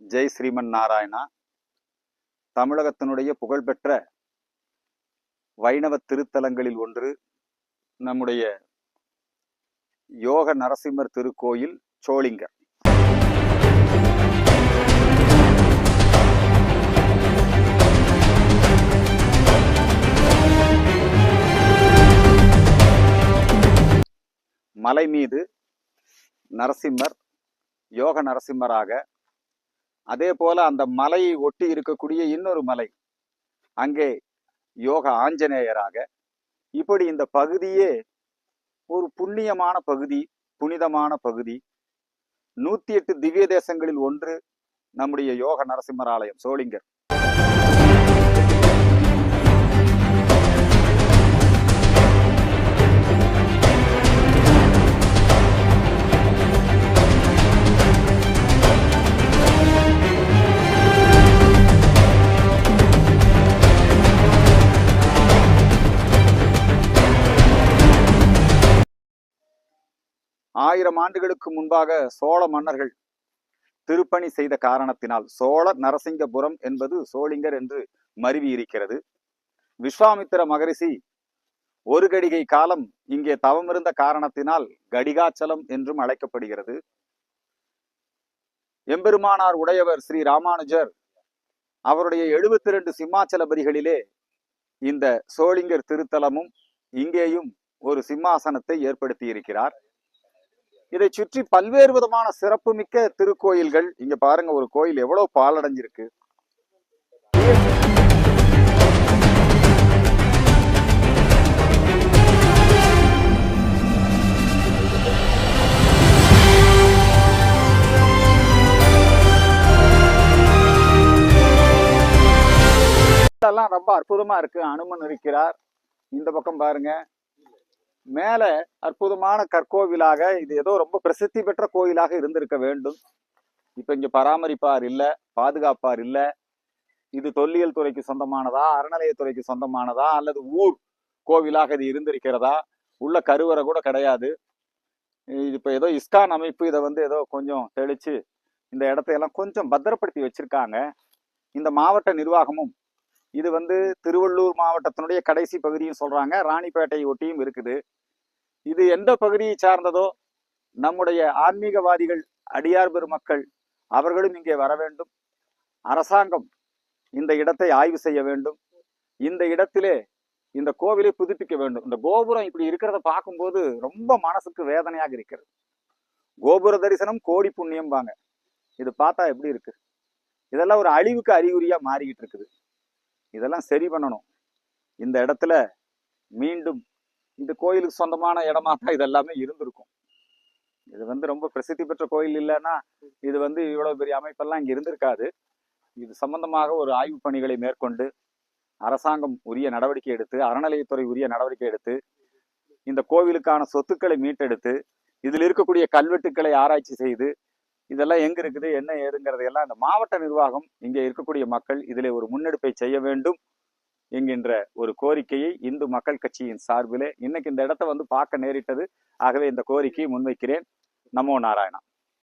ஜெய் ஸ்ரீமன் நாராயணா. தமிழகத்தினுடைய புகழ்பெற்ற வைணவ திருத்தலங்களில் ஒன்று நம்முடைய யோக நரசிம்மர் திருக்கோயில் சோளிங்கர். மலை மீது நரசிம்மர் யோக நரசிம்மராக, அதே போல அந்த மலையை ஒட்டி இருக்கக்கூடிய இன்னொரு மலை அங்கே யோக ஆஞ்சநேயராக, இப்படி இந்த பகுதியே ஒரு புண்ணியமான பகுதி, புனிதமான பகுதி. 108 திவ்ய தேசங்களில் ஒன்று நம்முடைய யோக நரசிம்மர் ஆலயம் சோளிங்கர். ஆயிரம் ஆண்டுகளுக்கு முன்பாக சோழ மன்னர்கள் திருப்பணி செய்த காரணத்தினால் சோழ நரசிங்கபுரம் என்பது சோளிங்கர் என்று மருவி இருக்கிறது. விஸ்வாமித்திர மகரிஷி ஒரு கடிகை காலம் இங்கே தவமிருந்த காரணத்தினால் கடிகாச்சலம் என்றும் அழைக்கப்படுகிறது. எம்பெருமானார் உடையவர் ஸ்ரீ ராமானுஜர் அவருடைய 72 சிம்மாச்சலபதிகளிலே இந்த சோளிங்கர் திருத்தலமும் இங்கேயும் ஒரு சிம்மாசனத்தை ஏற்படுத்தி இருக்கிறார். இதை சுற்றி பல்வேறு விதமான சிறப்புமிக்க திருக்கோயில்கள். இங்க பாருங்க, ஒரு கோயில் எவ்வளவு பாலடைஞ்சிருக்கு. இதெல்லாம் ரொம்ப அற்புதமா இருக்கு. அனுமன் இருக்கிறார். இந்த பக்கம் பாருங்க, மேல அற்புதமான கற்கோவிலாக, இது ஏதோ ரொம்ப பிரசித்தி பெற்ற கோயிலாக இருந்திருக்க வேண்டும். இப்ப இங்க பராமரிப்பார் இல்ல, பாதுகாப்பார் இல்ல. இது தொல்லியல் துறைக்கு சொந்தமானதா, அறநிலையத்துறைக்கு சொந்தமானதா, அல்லது ஊர் கோவிலாக இது இருந்திருக்கிறதா? உள்ள கருவறை கூட கிடையாது. இப்ப ஏதோ இஸ்கான் அமைப்பு இதை ஏதோ கொஞ்சம் தெளிச்சு இந்த இடத்தையெல்லாம் கொஞ்சம் பத்திரப்படுத்தி வச்சிருக்காங்க. இந்த மாவட்ட நிர்வாகமும் இது திருவள்ளூர் மாவட்டத்தினுடைய கடைசி பகுதியும் சொல்றாங்க, ராணிப்பேட்டை ஒட்டியும் இருக்குது. இது எந்த பகுதியை சார்ந்ததோ நம்முடைய ஆன்மீகவாதிகள், அடியார் பெருமக்கள் அவர்களும் இங்கே வர வேண்டும். அரசாங்கம் இந்த இடத்தை ஆய்வு செய்ய வேண்டும். இந்த இடத்திலே இந்த கோவிலை புதுப்பிக்க வேண்டும். இந்த கோபுரம் இப்படி இருக்கிறத பார்க்கும்போது ரொம்ப மனசுக்கு வேதனையாக இருக்கிறது. கோபுர தரிசனம் கோடி புண்ணியம் பாங்க. இது பார்த்தா எப்படி இருக்கு? இதெல்லாம் ஒரு அழிவுக்கு அறிகுறியா மாறிக்கிட்டு இருக்குது. இதெல்லாம் சரி பண்ணணும். இந்த இடத்துல மீண்டும் இந்த கோயிலுக்கு சொந்தமான இடமா தான் இதெல்லாமே இருந்திருக்கும். இது ரொம்ப பிரசித்தி பெற்ற கோயில் இல்லைன்னா இது இவ்வளவு பெரிய அமைப்பெல்லாம் இங்க இருந்திருக்காது. இது சம்பந்தமாக ஒரு ஆய்வு பணிகளை மேற்கொண்டு அரசாங்கம் உரிய நடவடிக்கை எடுத்து, அறநிலையத்துறை உரிய நடவடிக்கை எடுத்து, இந்த கோவிலுக்கான சொத்துக்களை மீட்டெடுத்து, இதில் இருக்கக்கூடிய கல்வெட்டுக்களை ஆராய்ச்சி செய்து, இதெல்லாம் எங்க இருக்குது என்ன ஏதுங்கிறதையெல்லாம் இந்த மாவட்ட நிர்வாகம், இங்கே இருக்கக்கூடிய மக்கள் இதிலே ஒரு முன்னெடுப்பை செய்ய வேண்டும் என்கின்ற ஒரு கோரிக்கையை இந்து மக்கள் கட்சியின் சார்பிலே இன்னைக்கு இந்த இடத்தை பார்க்க நேரிட்டது. ஆகவே இந்த கோரிக்கையை முன்வைக்கிறேன். நமோ நாராயணா.